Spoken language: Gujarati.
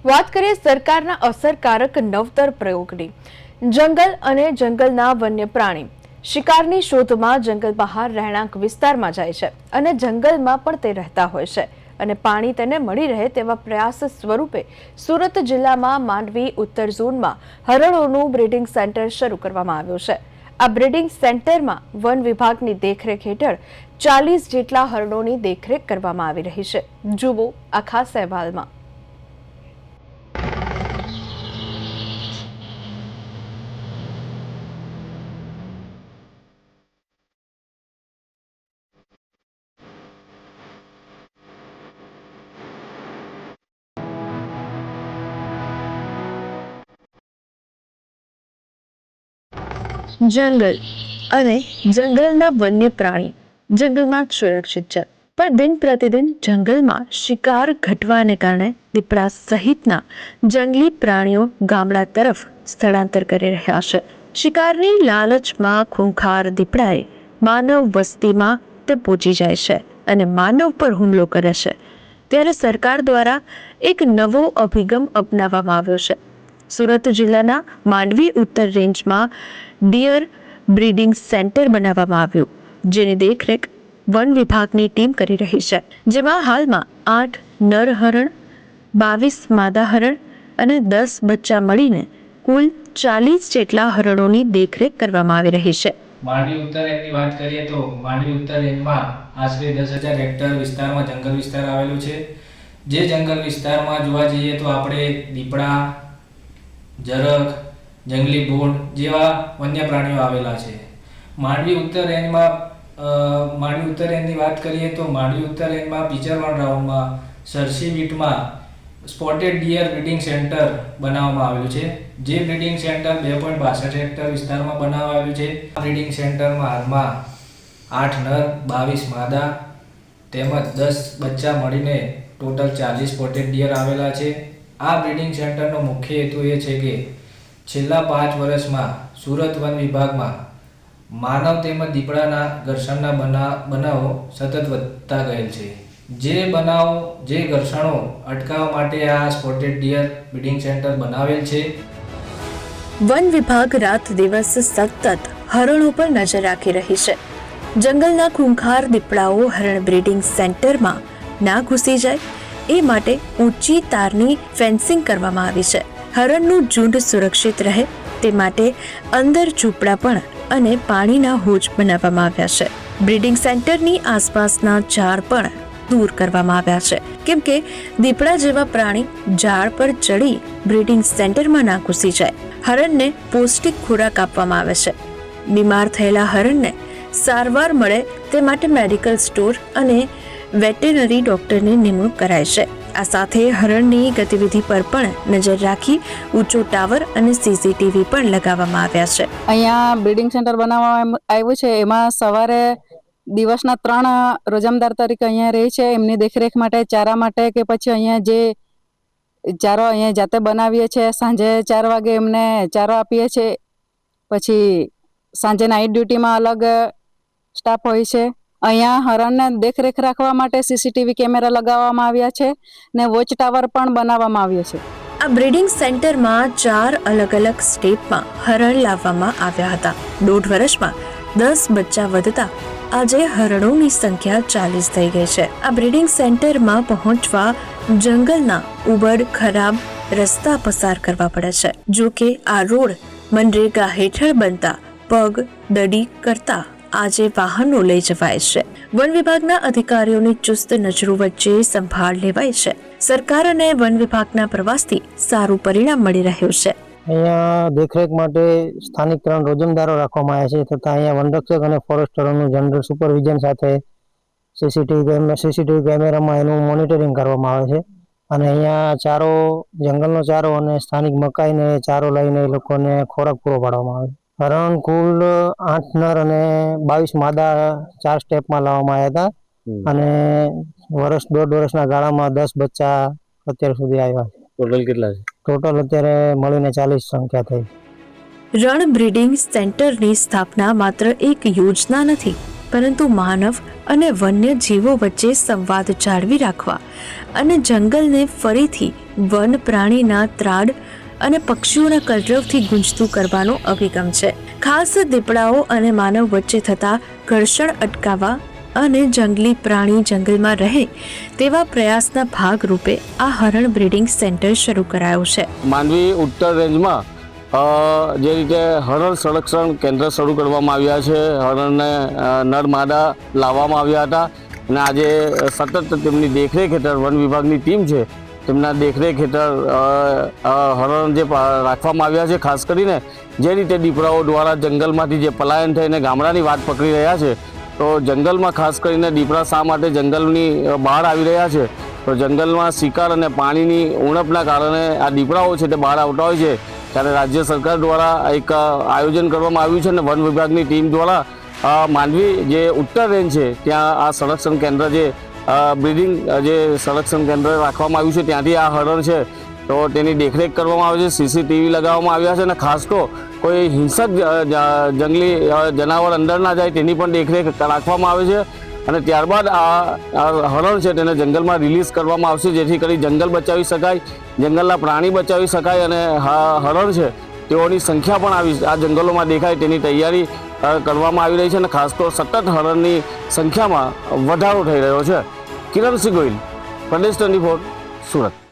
વાત કરીએ સરકારના અસરકારક નવતર પ્રયોગની। જંગલ અને જંગલના વન્ય પ્રાણી શિકારની શોધમાં જંગલ બહાર રહેણાંક વિસ્તારમાં જાય છે અને જંગલમાં પણ તે રહેતા હોય છે અને પાણી તેને મળી રહે તેવા પ્રયાસ સ્વરૂપે સુરત જિલ્લામાં માંડવી ઉત્તર ઝોનમાં હરણોનું બ્રીડિંગ સેન્ટર શરૂ કરવામાં આવ્યું છે। આ બ્રીડિંગ સેન્ટરમાં વન વિભાગની દેખરેખ હેઠળ 40 જેટલા હરણોની દેખરેખ કરવામાં આવી રહી છે। જુઓ આ ખાસ અહેવાલમાં। જંગલ અને જંગલના વન્ય પ્રાણી જંગલમાં સુરક્ષિત છે, પણ દિન પ્રતિદિન જંગલમાં શિકાર ઘટવાને કારણે દીપડા સહિતના જંગલી પ્રાણીઓ ગામડા તરફ સ્થળાંતર કરી રહ્યા છે। શિકારની લાલચમાં ખૂંખાર દીપડાએ માનવ વસ્તીમાં તે પહોંચી જાય છે અને માનવ પર હુમલો કરે છે। ત્યારે સરકાર દ્વારા એક નવો અભિગમ અપનાવવામાં આવ્યો છે। સુરત જિલ્લાના માંડવી ઉત્તર રેન્જમાં ડિયર બ્રીડિંગ સેન્ટર બનાવવામાં આવ્યું, જેની દેખરેખ વન વિભાગની ટીમ કરી રહી છે, જેમાં હાલમાં 8 નર હરણ, 22 માદા હરણ અને 10 બચ્ચા મળીને કુલ 40 જેટલા હરણોની દેખરેખ કરવામાં આવી રહી છે। માંડવી ઉત્તર રેન્જની વાત કરીએ તો માંડવી ઉત્તર રેન્જમાં આશરે 10,000 હેક્ટર વિસ્તારમાં જંગલ વિસ્તાર આવેલો છે। જે જંગલ વિસ્તારમાં જોવા જઈએ તો આપણે દીપડા, ઝરખ, જંગલી ભૂંડ જેવા વન્ય પ્રાણીઓ આવેલા છે। માંડવી ઉત્તર રેન્જની વાત કરીએ તો માંડવી ઉત્તર રેન્જમાં બીચરવન રાઉન્ડમાં સરસી બીટમાં સ્પોટેડ ડિયર બ્રીડિંગ સેન્ટર બનાવવામાં આવેલું છે। જે બ્રીડિંગ સેન્ટર 2.62 હેક્ટર વિસ્તારમાં બનાવવામાં આવ્યું છે। આ બ્રીડિંગ સેન્ટરમાં હાલમાં 8 નર, 22 માદા તેમજ 10 બચ્ચા મળીને ટોટલ 40 સ્પોટેડ ડિયર આવેલા છે। આ બ્રીડિંગ સેન્ટરનો મુખ્ય હેતુ એ છે કે છેલ્લા 5 વર્ષમાં સુરત વન વિભાગમાં માનવ તેમજ દીપડાના ઘર્ષણના બનાવો સતત વધતા ગયેલ છે। જે ઘર્ષણો અટકાવવા માટે આ સ્પોટેડ ડિયર બ્રીડિંગ સેન્ટર બનાવેલ છે। વન વિભાગ રાત દિવસ સતત હરણો પર નજર રાખી રહી છે। જંગલના ખૂંખાર દીપડાઓ હરણ બ્રીડિંગ સેન્ટરમાં ના ઘૂસી જાય એ માટે ઊંચી તારની ફેન્સિંગ કરવામાં આવી છે। હરણનું ઝુંડ સુરક્ષિત રહે તે માટે અંદર ઝૂંપડા પણ અને પાણીના હોજ બનાવવામાં આવ્યા છે। બ્રીડિંગ સેન્ટરની આસપાસના ઝાડ પણ દૂર કરવામાં આવ્યા છે, કેમ કે દીપડા જેવા પ્રાણી ઝાડ પર ચડી બ્રીડિંગ સેન્ટરમાં ના ઘૂસી જાય। હરણને પૌષ્ટિક ખોરાક આપવામાં આવે છે। બીમાર થયેલા હરણને સારવાર મળે તે માટે મેડિકલ સ્ટોર અને વેટેનરી ડોક્ટરની નિમણૂક કરાય છે। આ સાથે હરણની ગતિવિધિ પર પણ નજર રાખી ઊંચો ટાવર અને સીસીટીવી પણ લગાવવામાં આવ્યા છે। અહીંયા બ્રીડિંગ સેન્ટર બનાવવામાં આવ્યું છે। એમાં સવારે દિવસના 3 રોજમદાર તરીકે અહીંયા રહે છે, એમની દેખરેખ માટે, ચારા માટે કે પછી અહીંયા જે ચારો અહીંયા જાતે બનાવીએ છીએ। સાંજે 4 વાગે એમને ચારો આપીએ છીએ। પછી સાંજે નાઇટ ડ્યુટીમાં અલગ સ્ટાફ હોય છે। અહીંયા હરણને દેખરેખ રાખવા માટે સીસીટીવી કેમેરા લગાવવામાં આવ્યા છે ને વોચ ટાવર પણ બનાવવામાં આવ્યો છે। આ બ્રીડિંગ સેન્ટરમાં 4 અલગ અલગ સ્ટેપમાં હરણ લાવવામાં આવ્યા હતા। 1.5 વર્ષમાં 10 બચ્ચા વધતા આજે હરણોની સંખ્યા 40 થઈ ગઈ છે। આ બ્રીડિંગ સેન્ટરમાં પહોંચવા જંગલના ઉબડ ખરાબ રસ્તા પસાર કરવા પડે છે। જો કે આ રોડ મનરેગા હેઠળ બનતા પગ દડી કરતા આજે વાહનો લઈ જવાય છે। વન વિભાગના અધિકારીઓની ચુસ્ત નજરો વચ્ચે સંભાળ લેવાય છે। સરકાર અને વન વિભાગના પ્રવાસથી સારું પરિણામ મળી રહ્યું છે। અહીંયા દેખરેખ માટે સ્થાનિક 3 રોજમદારો રાખવામાં આવ્યા છે, તથા અહીંયા વનરક્ષક અને ફોરેસ્ટરોનું જનરલ સુપરવિઝન સાથે સીસીટીવી કેમેરામાં એનું મોનિટરિંગ કરવામાં આવે છે। અને અહીંયા ચારો, જંગલનો ચારો અને સ્થાનિક મકાઈને ચારો લઈને એ લોકોને ખોરાક પૂરો પાડવામાં આવે છે। હરણ કુલ 8 નર અને 22 માદા 4 સ્ટેપમાં લાવવામાં આવ્યા હતા અને 1.5 વર્ષના ગાળામાં 10 બચ્ચા અત્યાર સુધી આવ્યા છે। ટોટલ કેટલા છે? ટોટલ અત્યારે મળીને 40 સંખ્યા થઈ। રણ બ્રીડિંગ સેન્ટરની સ્થાપના માત્ર એક યોજના નથી, પરંતુ માનવ અને વન્ય જીવો વચ્ચે સંવાદ જાળવી રાખવા અને જંગલને ફરીથી વન પ્રાણીના ત્રાડ અને પક્ષીઓના કલરવથી ગુંજતું કરવાનો અભિગમ છે. ખાસ દીપડાઓ અને માનવ વચ્ચે થતા ઘર્ષણ અટકાવવા અને જંગલી પ્રાણી જંગલમાં રહે તેવા પ્રયાસના ભાગરૂપે આ હરણ બ્રીડિંગ સેન્ટર શરૂ કરાયું છે. માંડવી ઉત્તર રેન્જમાં જે રીતે હરણ સંરક્ષણ કેન્દ્ર શરૂ કરવામાં આવ્યા છે, હરણને નર માદા લાવવામાં આવ્યા હતા અને આજે સતત તેમની દેખરેખ હેઠળ વન વિભાગની ટીમ છે તેમના દેખરેખ હેઠળ હરણ જે રાખવામાં આવ્યા છે. ખાસ કરીને જે રીતે દીપડાઓ દ્વારા જંગલમાંથી જે પલાયન થઈને ગામડાની વાત પકડી રહ્યા છે, તો જંગલમાં ખાસ કરીને દીપડા શા માટે જંગલની બહાર આવી રહ્યા છે, તો જંગલમાં શિકાર અને પાણીની ઉણપના કારણે આ દીપડાઓ છે તે બહાર આવતા હોય છે. ત્યારે રાજ્ય સરકાર દ્વારા એક આયોજન કરવામાં આવ્યું છે અને વન વિભાગની ટીમ દ્વારા માંડવી જે ઉત્તર રેન્જ છે ત્યાં આ સંરક્ષણ કેન્દ્ર જે બ્રીડિંગ જે સંરક્ષણ કેન્દ્ર રાખવામાં આવ્યું છે ત્યાંથી આ હરણ છે તો તેની દેખરેખ કરવામાં આવે છે. સીસીટીવી લગાવવામાં આવ્યા છે અને ખાસ તો કોઈ હિંસક જંગલી જનાવર અંદર ના જાય તેની પણ દેખરેખ રાખવામાં આવે છે અને ત્યારબાદ આ હરણ છે તેને જંગલમાં રિલીઝ કરવામાં આવશે, જેથી કરી જંગલ બચાવી શકાય, જંગલના પ્રાણી બચાવી શકાય અને હરણ છે તેઓની સંખ્યા પણ આ જંગલોમાં દેખાય તેની તૈયારી કરવામાં આવી રહી છે અને ખાસ તો સતત હરણની સંખ્યામાં વધારો થઈ રહ્યો છે. કિરણસિંહ ગોહિલ, પ્રદેશ 24, સુરત.